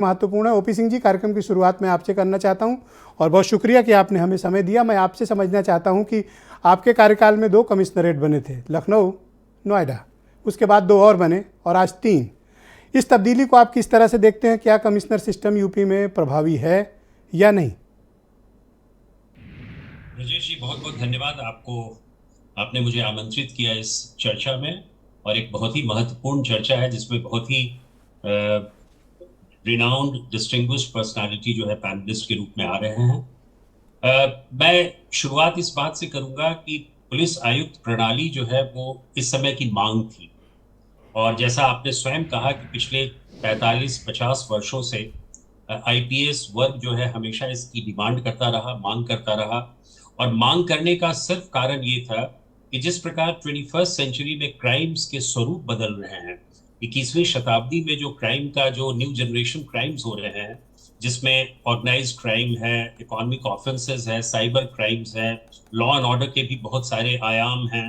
महत्वपूर्ण है। ओपी सिंह जी, कार्यक्रम की शुरुआत मैं आपसे करना चाहता हूं और बहुत शुक्रिया कि आपने हमें समय दिया। मैं आपसे समझना चाहता हूं कि आपके कार्यकाल में 2 कमिश्नरेट बने थे, लखनऊ, नोएडा, उसके बाद 2 और बने और आज 3। इस तब्दीली को आप किस तरह से देखते हैं? क्या कमिश्नर सिस्टम यूपी में प्रभावी है या नहीं? ब्रजेश जी, बहुत बहुत धन्यवाद आपको। आपने मुझे आमंत्रित किया इस चर्चा में, और एक बहुत ही महत्वपूर्ण चर्चा है जिसमें बहुत ही रिनाउंड डिस्टिंग्विश्ड पर्सनालिटी जो है पैनलिस्ट के रूप में आ रहे हैं। मैं शुरुआत इस बात से करूंगा कि पुलिस आयुक्त प्रणाली जो है वो इस समय की मांग थी। और जैसा आपने स्वयं कहा कि पिछले 45-50 वर्षों से आईपीएस वर्ग जो है हमेशा इसकी डिमांड करता रहा, मांग करता रहा। और मांग करने का सिर्फ कारण ये था कि जिस प्रकार 21st सेंचुरी में क्राइम्स के स्वरूप बदल रहे हैं, 21वीं शताब्दी में जो क्राइम का जो न्यू जनरेशन क्राइम्स हो रहे हैं, जिसमें ऑर्गेनाइज्ड क्राइम है, इकोनॉमिक ऑफेंसेस है, साइबर क्राइम्स है, लॉ एंड ऑर्डर के भी बहुत सारे आयाम हैं,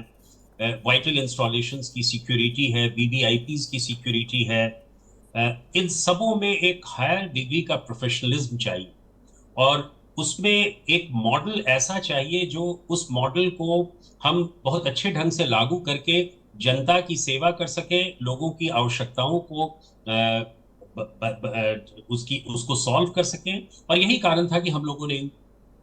वाइटल इंस्टॉलेशंस की सिक्योरिटी है, वीवीआईपीज की सिक्योरिटी है। इन सबों में एक हायर डिग्री का प्रोफेशनलिज्म चाहिए, और उसमें एक मॉडल ऐसा चाहिए जो उस मॉडल को हम बहुत अच्छे ढंग से लागू करके जनता की सेवा कर सके, लोगों की आवश्यकताओं को उसकी उसको सॉल्व कर सकें। और यही कारण था कि हम लोगों ने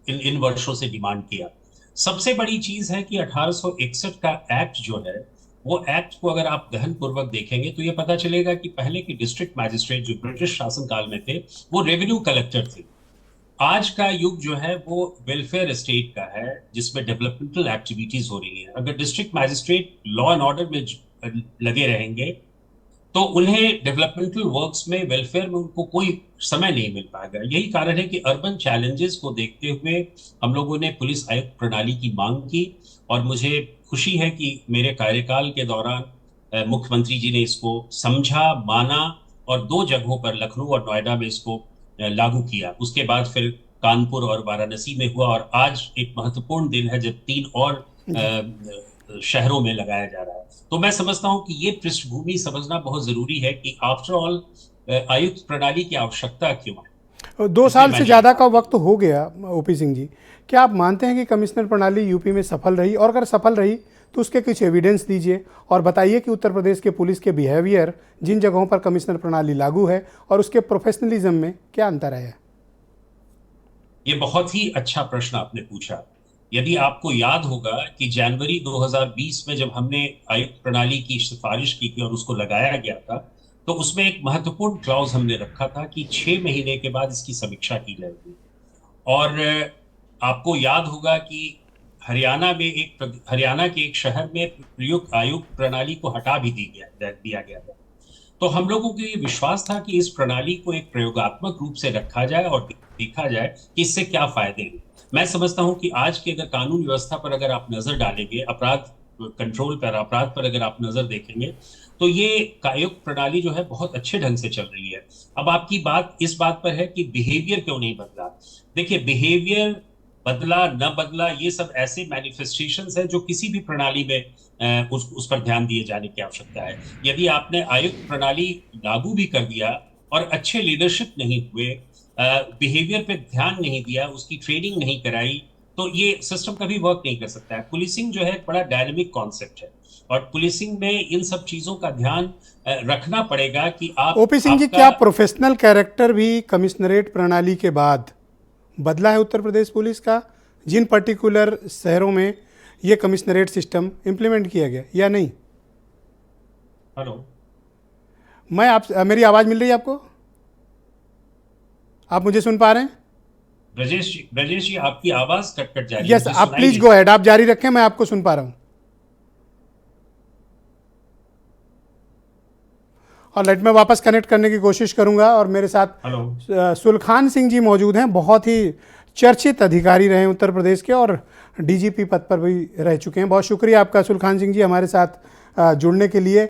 इन वर्षों से डिमांड किया। सबसे बड़ी चीज है कि 1861 का एक्ट जो है, वो एक्ट को अगर आप गहन पूर्वक देखेंगे तो ये पता चलेगा कि पहले के डिस्ट्रिक्ट मैजिस्ट्रेट जो ब्रिटिश शासनकाल में थे, वो रेवेन्यू कलेक्टर थे। आज का युग जो है वो वेलफेयर स्टेट का है, जिसमें डेवलपमेंटल एक्टिविटीज हो रही है। अगर district magistrate law and order में लगे रहेंगे तो उन्हें डेवलपमेंटल वर्क्स में, वेलफेयर में उनको कोई समय नहीं मिल पाएगा। यही कारण है कि अर्बन चैलेंजेस को देखते हुए हम लोगों ने पुलिस आयुक्त प्रणाली की मांग की। और मुझे खुशी है कि मेरे कार्यकाल के दौरान मुख्यमंत्री जी ने इसको समझा, माना, और 2 जगहों पर, लखनऊ और नोएडा में इसको लागू किया। उसके बाद फिर कानपुर और वाराणसी में हुआ, और आज एक महत्वपूर्ण दिन है जब 3 और जी, शहरों में लगाया जा रहा है। तो मैं समझता हूं कि ये पृष्ठभूमि समझना बहुत जरूरी है कि आफ्टर ऑल आयुक्त प्रणाली की आवश्यकता क्यों है। 2 इसलिए साल से मैंने ये ज़्यादा का बात वक्त कही। हो गया ओपी सिंह जी। क्या आप मानते हैं कि कमिश्नर प्रणाली यूपी में सफल रही? और अगर सफल रही तो उसके कुछ एविडेंस दीजिए और बताइए कि उत्तर प्रदेश के पुलिस के बिहेवियर जिन जगहों पर कमिश्नर प्रणाली लागू है और उसके प्रोफेशनलिज्म में क्या अंतर है? ये बहुत ही अच्छा प्रश्न आपने पूछा। यदि आपको याद होगा कि जनवरी 2020 में जब हमने आयुक्त प्रणाली की सिफारिश की थी और उसको लगाया गया था, तो उसमें एक महत्वपूर्ण क्लॉज हमने रखा था कि 6 महीने के बाद इसकी समीक्षा की जाएगी। और आपको याद होगा कि हरियाणा के एक शहर में प्रयुक्त आयुक्त प्रणाली को हटा भी दिया गया था। तो हम लोगों को ये विश्वास था कि इस प्रणाली को एक प्रयोगात्मक रूप से रखा जाए और देखा जाए कि इससे क्या फायदे हैं। मैं समझता हूं कि आज की अगर कानून व्यवस्था पर अगर आप नजर डालेंगे, अपराध कंट्रोल पर, अपराध पर अगर आप नजर देखेंगे, तो ये कायुक्त प्रणाली जो है बहुत अच्छे ढंग से चल रही है। अब आपकी बात इस बात पर है कि बिहेवियर क्यों नहीं बदला। देखिए, बिहेवियर बदला न बदला ये सब ऐसे मैनिफेस्टेशंस हैं जो किसी भी प्रणाली में उस पर ध्यान दिए जाने की आवश्यकता है। यदि आपने आयुक्त प्रणाली लागू भी कर दिया और अच्छे लीडरशिप नहीं हुए, बिहेवियर पे ध्यान नहीं दिया, उसकी ट्रेनिंग नहीं कराई, तो ये सिस्टम कभी वर्क नहीं कर सकता है। पुलिसिंग जो है एक बड़ा डायनेमिक कॉन्सेप्ट है, और पुलिसिंग में इन सब चीजों का ध्यान रखना पड़ेगा कि आप ओपी सिंह जी, आपका। क्या प्रोफेशनल कैरेक्टर भी कमिश्नरेट प्रणाली के बाद बदला है उत्तर प्रदेश पुलिस का, जिन पर्टिकुलर शहरों में ये कमिश्नरेट सिस्टम इम्प्लीमेंट किया गया, या नहीं? हेलो। मैं आप मेरी आवाज़ मिल रही है आपको? आप मुझे सुन पा रहे हैं? ब्रजेश जी, आपकी आवाज कट कट जा रही है, यस, मुझे आप सुनाई प्लीज नहीं गो दे अहेड, आप जारी रखें, मैं आपको सुन पा रहा हूं। और लेट मैं वापस कनेक्ट करने की कोशिश करूंगा। और मेरे साथ हेलो। सुलखान सिंह जी मौजूद हैं, बहुत ही चर्चित अधिकारी रहे हैं उत्तर प्रदेश के और डीजीपी पद पर भी रह चुके हैं। बहुत शुक्रिया आपका सुलखान सिंह जी हमारे साथ जुड़ने के लिए।